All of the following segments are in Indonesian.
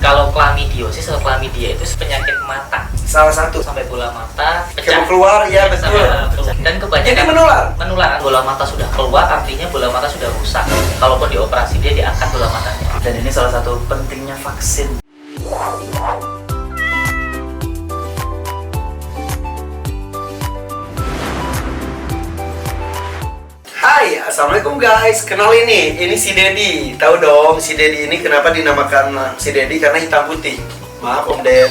Kalau chlamydiosis atau chlamydia itu penyakit mata. Salah satu. Sampai bola mata Kayak pecah. keluar, ya betul. Dan kebanyakan Jadi menular. menular. Bola mata sudah keluar artinya bola mata sudah rusak. Kalaupun dioperasi dia diangkat bola matanya. Dan ini salah satu pentingnya vaksin. Hai, assalamualaikum guys. Kenalin nih, ini si Dedi. Tahu dong, si Dedi ini kenapa dinamakan si Dedi? Karena hitam putih. Maaf Om Ded.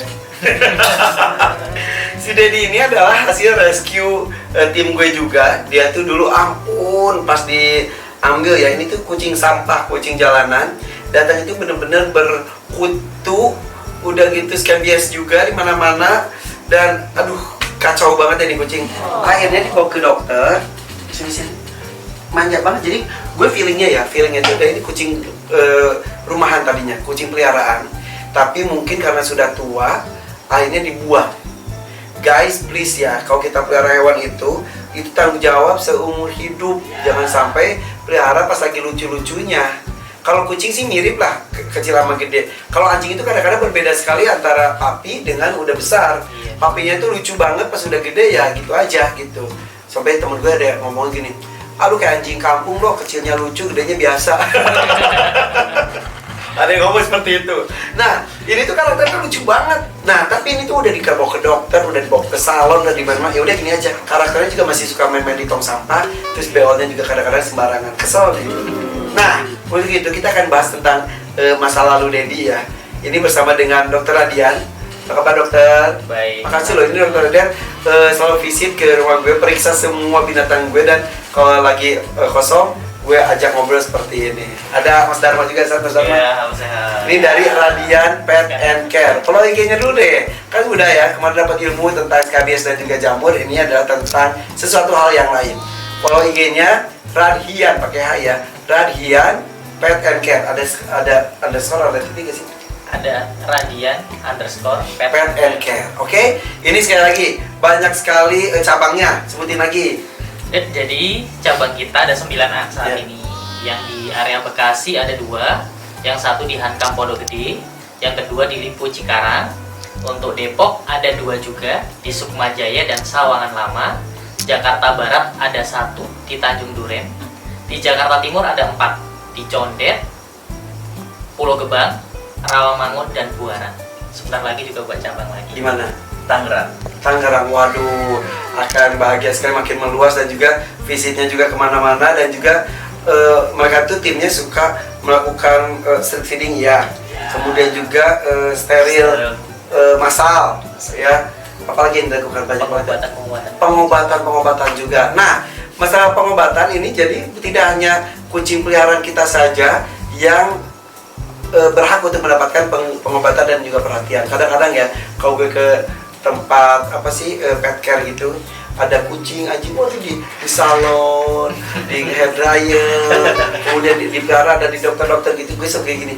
Si Dedi ini adalah hasil rescue tim gue juga. Dia tuh dulu ampun pas diambil ya, ini tuh kucing sampah, kucing jalanan. Datang itu bener-bener berkutu, udah gitu skabies juga di mana-mana, dan aduh kacau banget ya nih kucing. Akhirnya dibawa ke dokter. Sini. Manja banget, jadi gue feelingnya tuh kayak ini kucing rumahan tadinya, kucing peliharaan, tapi mungkin karena sudah tua akhirnya dibuang. Guys please ya, kalau kita pelihara hewan itu tanggung jawab seumur hidup. Jangan sampai pelihara pas lagi lucu-lucunya. Kalau kucing sih mirip lah, kecil sama gede. Kalau anjing itu kadang-kadang berbeda sekali antara papi dengan udah besar. Papinya tuh lucu banget, pas udah gede ya gitu aja gitu. Sampai temen gue ada ngomong gini, "Ah lu kayak anjing kampung loh, kecilnya lucu, gedenya biasa." Ada yang ngomong seperti itu. Nah, ini tuh karakternya lucu banget. Nah, tapi ini tuh udah dibawa ke dokter, udah dibawa ke salon, udah di mana-mana. Ya udah gini aja. Karakternya juga masih suka main-main di tong sampah, terus beolnya juga kadang-kadang sembarangan. Kesel nih. Nah, untuk itu kita akan bahas tentang masa lalu Dedi ya. Ini bersama dengan Dokter Radian. Apa kabar dokter? Baik. Makasih loh, ini Dokter Radian selalu visit ke rumah gue, periksa semua binatang gue, dan kalau lagi kosong gue ajak ngobrol seperti ini. Ada Mas Dharma juga, Mas Dharma. Iya, sehat. Ini dari Radian Pet and Care. Follow IG-nya dulu deh. Kan udah ya, kemarin dapat ilmu tentang skabies dan juga jamur. Ini adalah tentang sesuatu hal yang lain. Follow IG-nya Radian pakai H ya. Radian Pet and Care. Ada underscore, ada titik nggak sih? Ada Radian_pet Pet and Care. Oke? Ini sekali lagi banyak sekali cabangnya. Sebutin lagi. Jadi cabang kita ada 9 saat ini. Yang di area Bekasi ada 2, yang satu di Hankam Pondok Gede, yang kedua di Lipo Cikarang. Untuk Depok ada 2 juga, di Sukmajaya dan Sawangan Lama. Jakarta Barat ada 1 di Tanjung Duren. Di Jakarta Timur ada 4, di Condet, Pulau Gebang, Rawamangun, dan Buaran. Sebentar lagi juga buat cabang lagi. Di mana? Tangerang. Waduh, akan bahagia sekali, makin meluas, dan juga visitnya juga kemana-mana, dan juga mereka tuh timnya suka melakukan street feeding ya, kemudian juga steril massal ya, apalagi yang dilakukan banyak banget, pengobatan juga. Nah, masalah pengobatan ini jadi tidak hanya kucing peliharaan kita saja yang berhak untuk mendapatkan pengobatan dan juga perhatian. Kadang-kadang ya, kalau gue ke tempat pet care gitu, ada kucing anjing waduh di salon, di hair dryer, kemudian di pelihara, ada di dokter-dokter gitu. Gue suka kayak gini,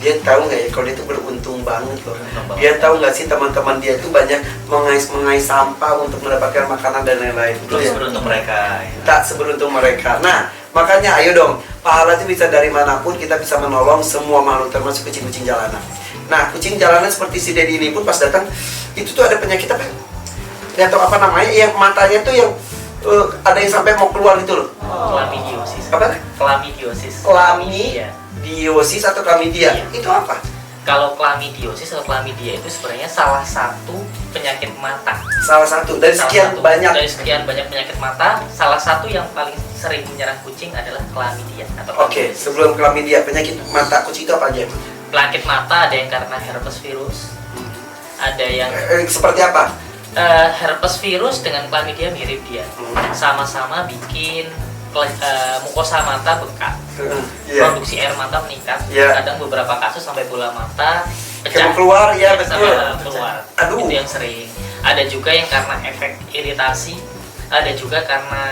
dia tahu nggak ya kalau dia tuh beruntung banget loh. Dia tahu nggak sih teman-teman dia tuh banyak mengais sampah untuk mendapatkan makanan dan lain-lain. Belum seberuntung mereka. Tak seberuntung mereka. Nah, makanya ayo dong, pahala itu bisa dari manapun, kita bisa menolong semua makhluk, termasuk kucing-kucing jalanan. Nah, kucing jalanan seperti si Dedi ini pun pas datang, itu tuh ada penyakit apa? Nggak tahu apa namanya, yang matanya tuh yang ada yang sampai mau keluar gitu loh. Chlamydiosis. Apa? Chlamydiosis. Chlamydiosis atau chlamydia. Iya. Itu apa? Kalau chlamydiosis atau chlamydia itu sebenarnya salah satu penyakit mata. Salah satu dari sekian banyak. Dari sekian banyak penyakit mata, salah satu yang paling sering menyerang kucing adalah chlamydia atau Oke, sebelum chlamydia, penyakit mata kucing itu apa aja? Penyakit mata ada yang karena herpes virus, ada yang seperti apa? herpes virus dengan chlamydia mirip dia, sama-sama bikin mukosa mata bengkak, produksi air mata meningkat, kadang beberapa kasus sampai bola mata pecah, keluar ya, betul. Keluar. Aduh. Itu yang sering. Ada juga yang karena efek iritasi, ada juga karena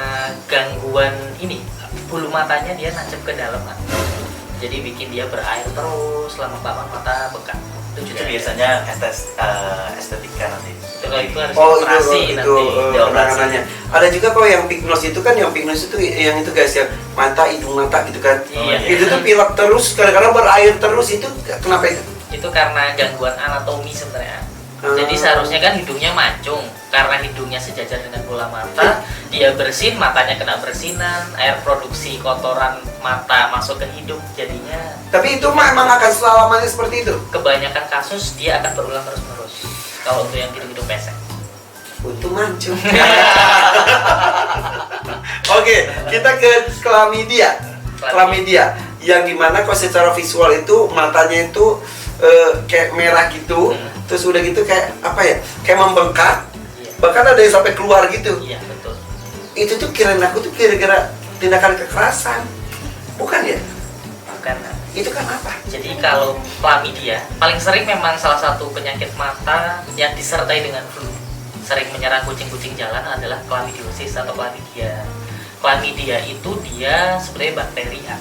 gangguan ini bulu matanya dia nancep ke dalam kan. Jadi bikin dia berair terus lama kelamaan mata bengkak. Itu biasanya estetika nanti. Itu harus operasi nanti. Penanganannya. Ada juga kok yang pignos itu kan, yang pignos itu yang itu guys, yang mata, hidung mata gitu kan. Iya. Itu tuh pilek terus, kadang-kadang berair terus, itu kenapa itu? itu karena gangguan anatomi sebenarnya. Jadi seharusnya kan hidungnya mancung, karena hidungnya sejajar dengan bola mata, dia bersin, matanya kena bersinan, air produksi kotoran mata masuk ke hidung, jadinya. Tapi itu mah emang akan selamanya seperti itu. Kebanyakan kasus dia akan berulang terus-menerus. Kalau untuk yang hidung-hidung pesek. Untung mancung. Oke, kita ke klamidia. Klamidia yang dimana kalau secara visual itu matanya itu kayak merah gitu, terus udah gitu kayak apa ya? Kayak membengkak. Iya. Bahkan ada yang sampai keluar gitu. Iya, betul. Itu tuh kirain aku tuh kira-kira tindakan kekerasan. Bukan ya? Bukan. Itu kan apa? Jadi kalau klamidia, paling sering memang salah satu penyakit mata yang disertai dengan flu. Sering menyerang kucing-kucing jalan adalah chlamydiosis atau chlamydia. Chlamydia itu dia sebenarnya bakteri ya.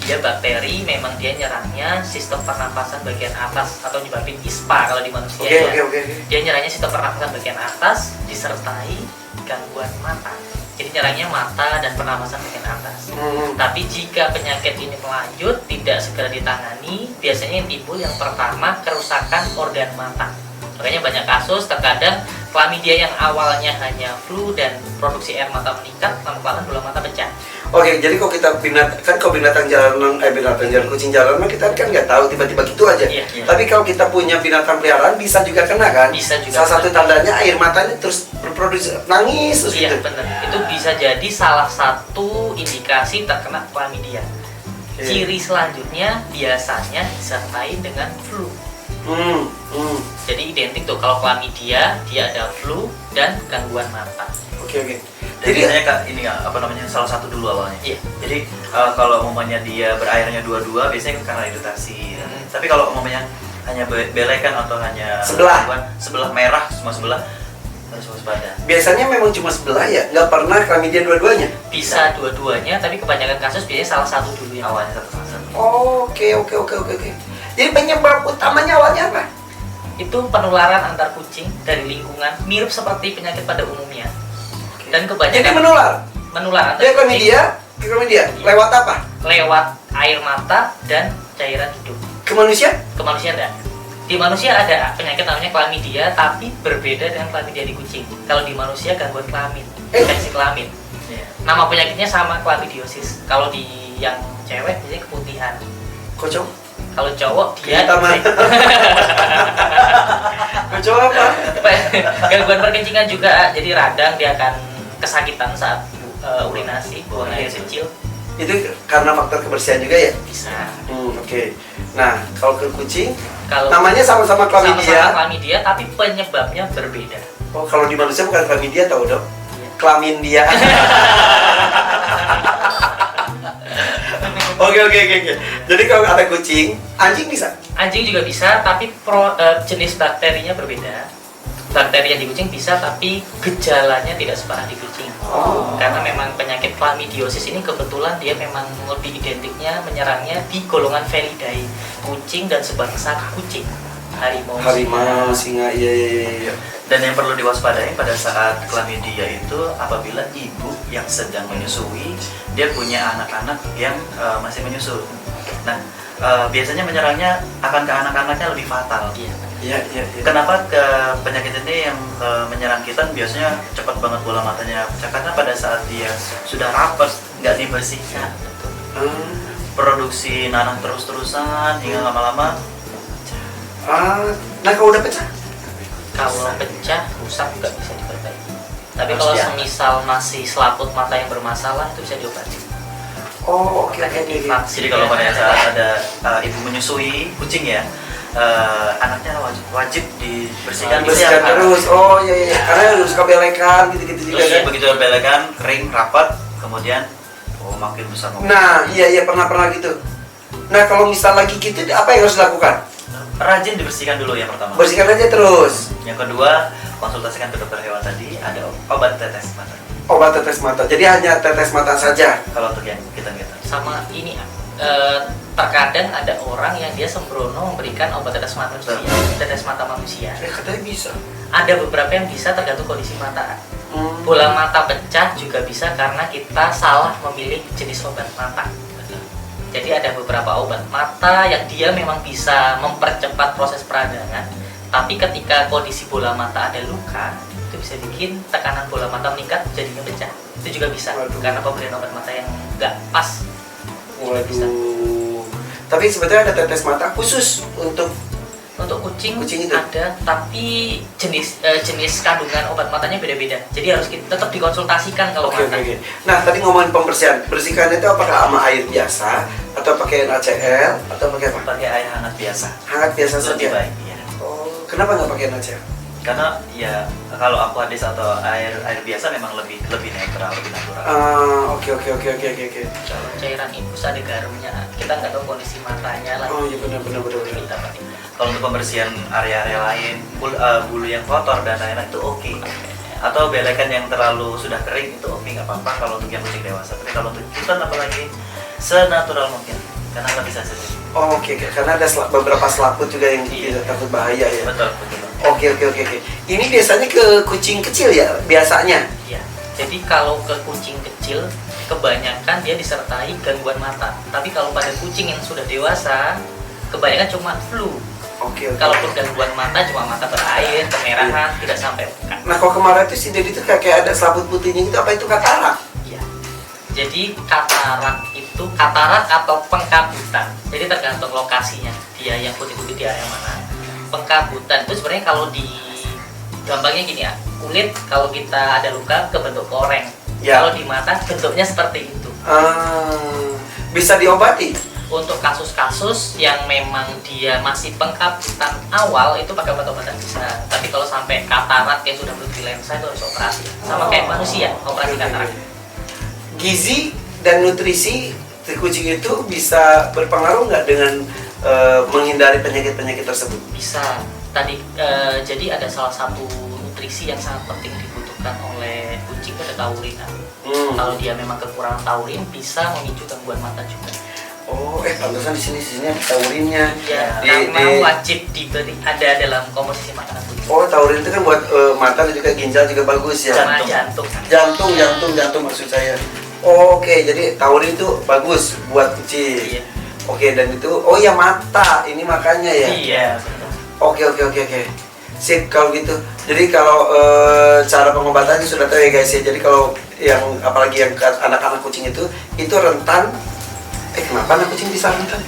Dia bakteri, memang dia nyerangnya sistem pernapasan bagian atas atau nyebabin ISPA kalau di manusia ya. Oke. Dia nyerangnya sistem pernapasan bagian atas disertai gangguan mata. Jadi nyerangnya mata dan pernapasan bagian atas. Tapi jika penyakit ini melanjut, tidak segera ditangani, biasanya yang timbul yang pertama kerusakan organ mata. Makanya banyak kasus terkadang klamidia yang awalnya hanya flu dan produksi air mata meningkat, lama-lama bola mata pecah. Oke, jadi kalau kita binatang jalanan, kucing jalanan kita kan nggak tahu tiba-tiba gitu aja. Iya. Tapi kalau kita punya binatang peliharaan bisa juga kena kan? Bisa juga. Salah satu tandanya air matanya terus berproduksi nangis terus Iya gitu. benar. Itu bisa jadi salah satu indikasi terkena klamidia. Oke. Ciri selanjutnya biasanya disertai dengan flu. Jadi identik tuh kalau klamidia dia ada flu dan gangguan mata. Oke. Jadi biasanya Kak, ini ya, apa namanya, salah satu dulu awalnya. Iya. Jadi kalau umumnya dia berairnya dua-dua, biasanya karena iritasi. Tapi kalau umumnya hanya belekan atau hanya sebelah merah, semua sebelah, harus waspada. Biasanya memang cuma sebelah ya, nggak pernah klamidia dua-duanya. Bisa dua-duanya, tapi kebanyakan kasus biasanya salah satu dulu yang Awalnya satu. Oke. Jadi penyebab utamanya awalnya apa? itu penularan antar kucing dari lingkungan, mirip seperti penyakit pada umumnya. Dan kebanyakan Jadi menular. antar Dia kucing klamidia lewat apa? lewat air mata dan cairan hidung. Ke manusia? Ke manusia enggak. Di manusia ada penyakit namanya klamidia, tapi berbeda dengan klamidia di kucing. Kalau di manusia gangguan kelamin, infeksi kelamin. Nama penyakitnya sama, chlamydiosis. Kalau di yang cewek biasanya keputihan. Kocok? Kalau cowok dia Kocok apa? gangguan perkencingan juga, jadi radang, dia akan kesakitan saat urinasi, buang air kecil. Itu karena faktor kebersihan juga ya? Bisa. Oke. Nah, kalau ke kucing, Kalau namanya sama-sama klamidia. sama-sama klamidia, tapi penyebabnya berbeda. Oh, kalau di manusia bukan klamidia, tahu dong? Iya. Klamindia. Oke. Jadi kalau ada kucing, anjing bisa? Anjing juga bisa, tapi jenis bakterinya berbeda. Bakteri yang di kucing bisa, tapi gejalanya tidak separah di kucing. Karena memang penyakit chlamydiosis ini kebetulan dia memang lebih identiknya menyerangnya di golongan Felidae, kucing dan sebangsa kucing, harimau, Singa, iya. Dan yang perlu diwaspadai pada saat klamidia itu apabila ibu yang sedang menyusui, dia punya anak-anak yang masih menyusu. Nah, biasanya menyerangnya akan ke anak-anaknya lebih fatal. Iya. Kenapa ke penyakit ini yang menyerang kita biasanya cepat banget bola matanya pecah? Karena pada saat dia sudah rapet, nggak dibersihkan, produksi nanah terus-terusan hingga lama-lama. Nah kalau udah pecah? Kalau pecah, rusak nggak bisa diperbaiki. Tapi Harus kalau diangkat. semisal masih selaput mata yang bermasalah, itu bisa diobati. Oke. Jadi kalau pada saat ada ibu menyusui kucing ya, anaknya wajib dibersihkan Bersihkan terus. Oh iya. Karena harus suka belekan gitu-gitu juga Terus kan? begitu belekan, kering, rapat, kemudian makin besar. Nah, iya pernah gitu. Nah, kalau misal lagi gitu, apa yang harus dilakukan? Rajin dibersihkan dulu yang pertama. Bersihkan aja terus. Yang kedua, konsultasikan ke dokter hewan tadi, ada obat tetes mata. Obat tetes mata. Jadi hanya tetes mata saja. Kalau untuk yang kita Sama ini, terkadang ada orang yang dia sembrono memberikan obat tetes mata manusia. Katanya bisa. Ada beberapa yang bisa, tergantung kondisi mata. Bola mata pecah juga bisa karena kita salah memilih jenis obat mata. Jadi ada beberapa obat mata yang dia memang bisa mempercepat proses peradangan, tapi ketika kondisi bola mata ada luka, itu bisa bikin tekanan bola mata meningkat, jadinya pecah. Itu juga bisa. Waduh. Karena pemberian obat mata yang nggak pas. Bisa. Waduh. Tapi sebetulnya ada tetes mata khusus untuk Kucing Kucing itu? ada, tapi jenis kandungan obat matanya beda-beda. Jadi harus tetap dikonsultasikan kalau Oke, mata. oke. Nah, tadi ngomongin pembersihan. Bersihkan itu apakah sama air biasa atau pakai NaCl atau pakai apa? Pakai air hangat biasa. Hangat biasa Lebih saja. baik, ya. Oh, kenapa nggak pakai NaCl? Karena ya kalau aquadis atau air biasa memang lebih netral, lebih natural. Oke. Kalau cairan infus ada garumnya, kita nggak tahu kondisi matanya lagi. Oh iya benar. Kita pakai. Kalau untuk pembersihan area-area lain, bulu yang kotor dan lain-lain itu oke. Atau belekan yang terlalu sudah kering itu oke, nggak apa-apa kalau untuk yang kucing dewasa. Tapi kalau untuk kitten apalagi senatural mungkin, karena lebih sensitif. Oh, oke. Karena ada beberapa selaput juga yang Iya. takut bahaya ya. Betul. Oke. Ini biasanya ke kucing kecil ya biasanya. Iya. Jadi kalau ke kucing kecil, kebanyakan dia disertai gangguan mata. Tapi kalau pada kucing yang sudah dewasa, kebanyakan cuma flu. Oke. Kalaupun gangguan mata cuma mata berair, kemerahan, tidak sampai pekan. Nah, kalau kemarin itu si Dedi itu kayak ada selaput putihnya itu apa itu katarak? Iya. Jadi katarak atau pengkabutan. Jadi tergantung lokasinya. Dia yang putih-putih di area mana. Pengkabutan itu sebenarnya kalau di gampangnya gini ya. Kulit kalau kita ada luka kebentuk koreng. Ya. Kalau di mata bentuknya seperti itu. Bisa diobati? Untuk kasus-kasus yang memang dia masih pengkabutan awal itu pakai obat-obatan bisa. Tapi kalau sampai katarak yang sudah berhenti lensa itu harus operasi. Sama kayak manusia, operasi katarak. Gizi dan nutrisi si kucing itu bisa berpengaruh nggak dengan menghindari penyakit-penyakit tersebut? Bisa. Jadi ada salah satu nutrisi yang sangat penting dibutuhkan oleh kucing, ada taurin. Kalau dia memang kekurangan taurin bisa memicu gangguan mata juga. Oh, pantesan di sini ada taurinnya. Ya, karena wajib diberi ada dalam komposisi makanan kucing. Oh, taurin itu kan buat mata dan juga ginjal juga bagus ya. Sama jantung. Jantung maksud saya. Oh, oke, jadi taurin itu bagus buat kucing. Iya. Oke, dan itu ya mata. Ini makanya ya. Iya. Oke. Sip kalau gitu. Jadi kalau cara pengobatannya sudah tahu ya guys ya. Jadi kalau yang apalagi yang anak-anak kucing itu rentan. Kenapa anak kucing bisa rentan?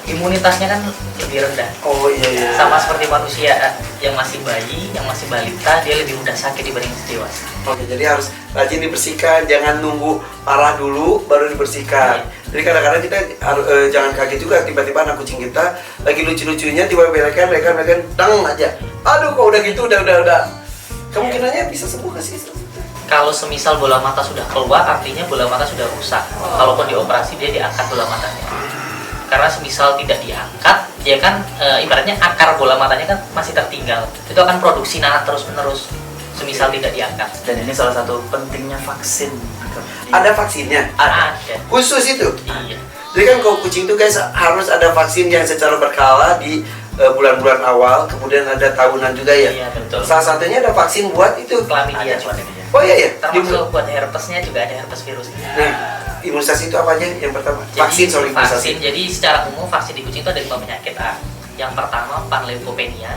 Imunitasnya kan lebih rendah. Oh iya. Sama seperti manusia yang masih bayi, yang masih balita, dia lebih mudah sakit dibanding dewasa. Oke, jadi harus rajin dibersihkan, jangan nunggu parah dulu baru dibersihkan. Jadi kadang-kadang kita harus jangan kaget juga tiba-tiba anak kucing kita lagi lucu-lucunya tiba-tiba mereka teng aja. Aduh, kok udah gitu udah. Kemungkinannya bisa sembuh nggak sih? Kalau semisal bola mata sudah keluar, artinya bola mata sudah rusak. Kalaupun dioperasi, dia diangkat bola matanya. Karena semisal tidak diangkat, dia kan ibaratnya akar bola matanya kan masih tertinggal. Itu akan produksi nanah terus-menerus. Semisal tidak diangkat. Dan ini salah satu pentingnya vaksin. Ada vaksinnya? Ada. Khusus itu? Iya. Jadi kan kalau kucing itu guys harus ada vaksin yang secara berkala di bulan-bulan awal, kemudian ada tahunan juga ya. Iya, betul. Salah satunya ada vaksin buat itu. Chlamydia. Oh iya ya. Termasuk buat herpesnya juga ada herpes virus. Nah, imunisasi itu apa aja? Yang pertama, Vaksin. imunisasi. Jadi secara umum vaksin di kucing itu ada 5 penyakit. Yang pertama panleukopenia.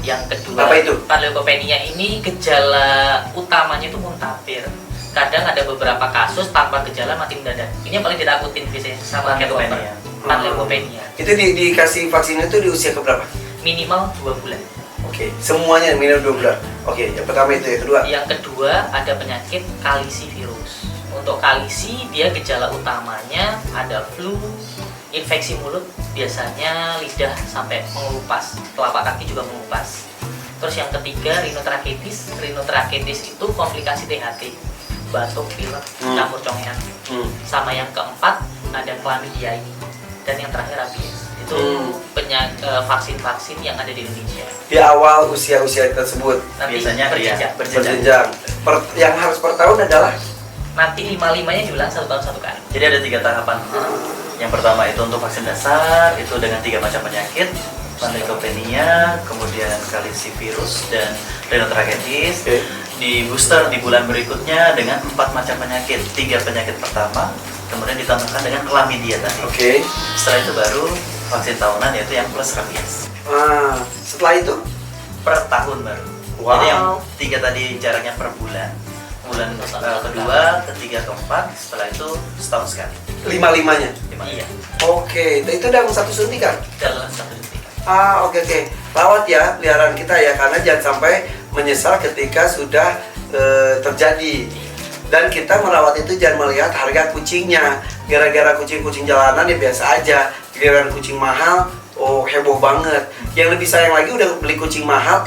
Yang kedua Apa itu? panleukopenia ini gejala utamanya itu muntahir. Kadang ada beberapa kasus tanpa gejala mati mendadak. Ini yang paling ditakutin biasanya sama Panleukopenia. Panleukopenia. Itu dikasih vaksinnya itu di usia keberapa? Minimal 2 bulan. Oke, semuanya minimal 2 bulan. Oke, yang pertama itu, yang kedua. Yang kedua ada penyakit kalisivirus. Untuk kalisi dia gejala utamanya ada flu, infeksi mulut, biasanya lidah sampai mengelupas, telapak kaki juga mengelupas. Terus yang ketiga rinotrachetis. Rinotrachetis itu komplikasi THT, batuk, pilek, campur congean. Sama yang keempat ada chlamydia ini. Dan yang terakhir rabies. Itu vaksin-vaksin yang ada di Indonesia. Di awal usia-usia tersebut. Nanti Biasanya berjenjang. Yang harus per tahun adalah nanti 5-5-nya diulang 1 tahun 1 kali. Jadi ada 3 tahapan. Yang pertama itu untuk vaksin dasar, itu dengan 3 macam penyakit, panleukopenia, kemudian kalisivirus dan rinotrachetis. Di booster di bulan berikutnya dengan 4 macam penyakit. 3 penyakit pertama, kemudian ditambahkan dengan klamidia tadi. Oke. Setelah itu baru vaksin tahunan, yaitu yang plus rabies. Setelah itu Per tahun baru. Wow. Jadi yang 3 tadi jaraknya per bulan. Bulan kedua, ketiga, keempat, setelah itu setahun sekali. 5-5-nya. Iya, Oke, itu dalam satu suntikan. dalam satu suntikan. Oke. Rawat ya peliharaan kita ya, karena jangan sampai menyesal ketika sudah terjadi. Dan kita merawat itu jangan melihat harga kucingnya. Gara-gara kucing-kucing jalanan ya biasa aja. Giliran kucing mahal, oh heboh banget. Yang lebih sayang lagi udah beli kucing mahal,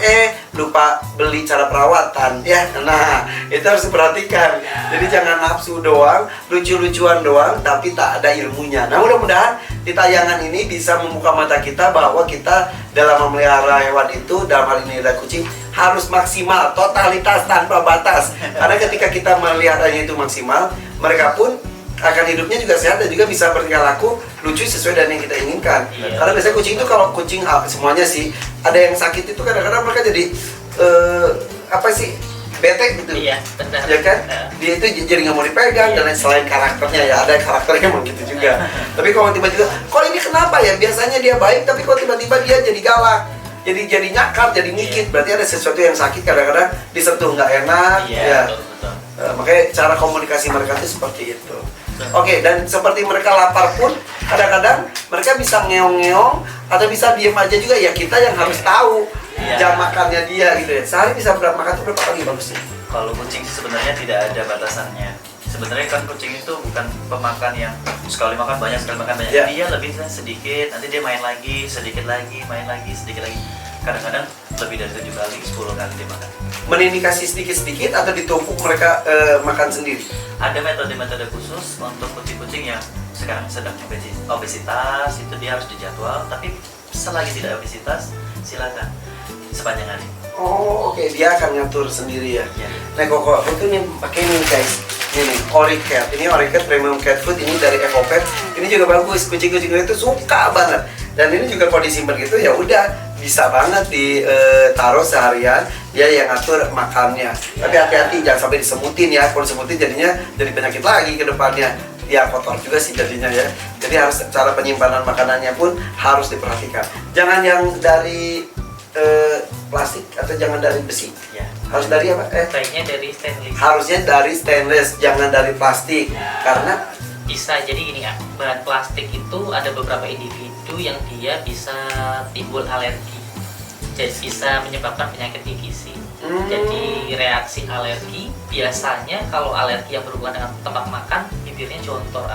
lupa beli cara perawatan ya. Nah, itu harus diperhatikan. Jadi jangan nafsu doang, lucu-lucuan doang, tapi tak ada ilmunya. Nah, mudah-mudahan di tayangan ini bisa membuka mata kita bahwa kita dalam memelihara hewan itu, dalam hal ini ada kucing, harus maksimal, totalitas tanpa batas. Karena ketika kita melihatnya itu maksimal, mereka pun akan hidupnya juga sehat dan juga bisa bertingkah laku lucu sesuai dengan yang kita inginkan. Iya. Karena biasanya kucing itu kalau kucing semuanya sih ada yang sakit itu kadang-kadang mereka jadi bete gitu. Iya, benar. Ya kan? Nah, Dia itu jadi nggak mau dipegang dan lain selain karakternya ya, ada karakternya emang gitu juga. Tapi kalau tiba-tiba, kok ini kenapa ya? Biasanya dia baik tapi kok tiba-tiba dia jadi galak. Jadi nyakar, jadi ngikit. Berarti ada sesuatu yang sakit, kadang-kadang disentuh nggak enak. iya, Ya. betul. Makanya cara komunikasi mereka itu seperti itu. Oke, dan seperti mereka lapar pun kadang-kadang mereka bisa ngeong-ngeong atau bisa diem aja juga, ya kita yang harus tahu Iya. jam makannya dia gitu ya. Sehari bisa makan tuh berapa kali bagusnya? Kalau kucing sih sebenarnya tidak ada batasannya. Sebenarnya kan kucing itu bukan pemakan yang sekali makan banyak, sekali makan banyak. Ya. Dia lebih sedikit, nanti dia main lagi, sedikit lagi, main lagi, sedikit lagi. Kadang-kadang lebih dari 7 kali, 10 kali dia makan. Dikasih sedikit-sedikit atau ditumpuk mereka makan sendiri? Ada metode-metode khusus untuk kucing-kucing yang sekarang sedang obesitas, itu dia harus dijadwal. Tapi selagi tidak obesitas, silakan sepanjang hari. Oh, oke. Dia akan ngatur sendiri ya. Ya. Nah, kok aku tuh nih pakai nih guys. Ini nih, Oricat. Ini Oricat Premium Cat Food, ini dari EcoPet. Ini juga bagus. Kucing-kucing itu suka banget. Dan ini juga kalau disimpan gitu ya udah bisa banget ditaruh seharian, dia yang ngatur makannya. Tapi hati-hati jangan sampai disemutin ya. Kalau disemutin jadinya jadi penyakit lagi ke depannya. Ya kotor juga sih jadinya ya. Jadi harus cara penyimpanan makanannya pun harus diperhatikan. Jangan yang dari plastik atau jangan dari besi. Ya. Harus dari apa? Baiknya dari stainless. Harusnya dari stainless, jangan dari plastik. Karena Bisa jadi gini ya, bahan plastik itu ada beberapa individu yang dia bisa timbul alergi. Jadi bisa menyebabkan penyakit gigi. Jadi reaksi alergi biasanya kalau alergi yang berhubungan dengan tempat makan, bibirnya jontor.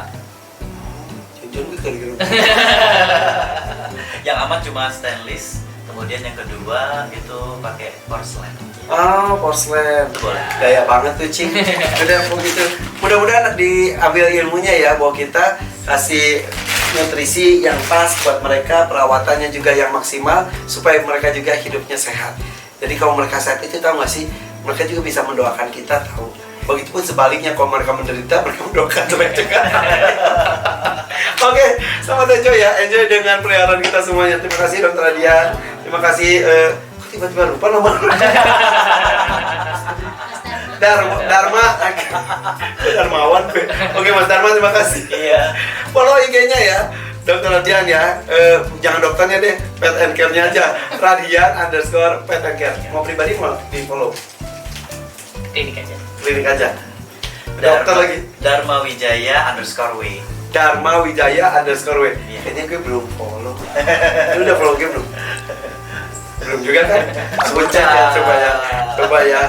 jujur gue kira-kira. Yang aman cuma stainless. Kemudian yang kedua itu pakai porselen. Porselen. Itu boleh. Gaya banget tuh, Cing. Udah begitu. Mudah-mudahan diambil ilmunya ya, bahwa kita kasih nutrisi yang pas buat mereka, perawatannya juga yang maksimal supaya mereka juga hidupnya sehat. Jadi kalau mereka sehat itu tahu nggak sih, mereka juga bisa mendoakan kita, tahu. Begitupun sebaliknya, kalau mereka menderita, mereka mendoakan mereka. Oke, selamat enjoy ya, enjoy dengan peliharaan kita semuanya. Terima kasih Dokter Adian. Terima kasih. Kok tiba-tiba lupa nama? Darmawan. Oke Mas Darma, terima kasih. Iya. Follow IG-nya ya, Dokter Radian ya. Jangan dokternya deh, Pet and Care-nya aja. Radian_Pet and Care. Mau pribadi mau di follow? Klinik aja. Klinik aja. Dokter lagi. Dharma Wijaya_W. Dharma Wijaya_W. Iya. Kayaknya gue belum follow. Lu udah follow gue belum? Belum juga kan? Sebutnya ya, coba ya.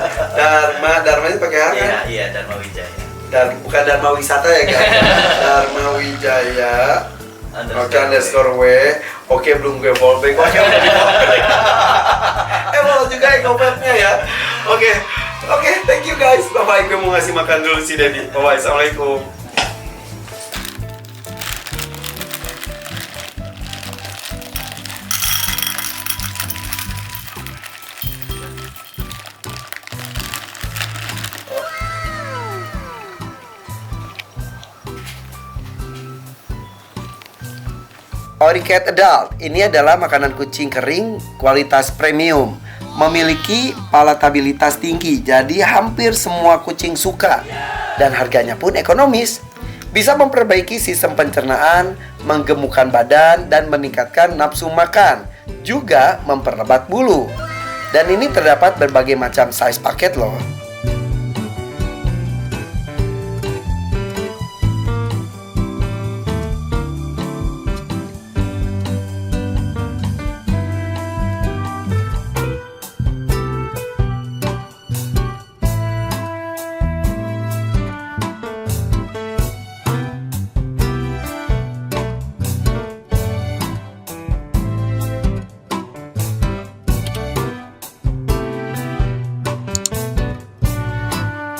Dharma itu pakai apa? Iya, iya, Dharma Wijaya. Dan bukan Dharma Wisata ya kan? Dharma Wijaya _W. Oke, belum gue follow back. Oke, udah di follow back. Follow juga EcoPet-nya ya. Oke, thank you guys. Bye-bye. Gue mau ngasih makan dulu si Dedi. Bye-bye. Assalamualaikum. Oricat Adult ini adalah makanan kucing kering kualitas premium, memiliki palatabilitas tinggi, jadi hampir semua kucing suka dan harganya pun ekonomis. Bisa memperbaiki sistem pencernaan, menggemukkan badan, dan meningkatkan nafsu makan. Juga memperlebat bulu. Dan ini terdapat berbagai macam size paket loh.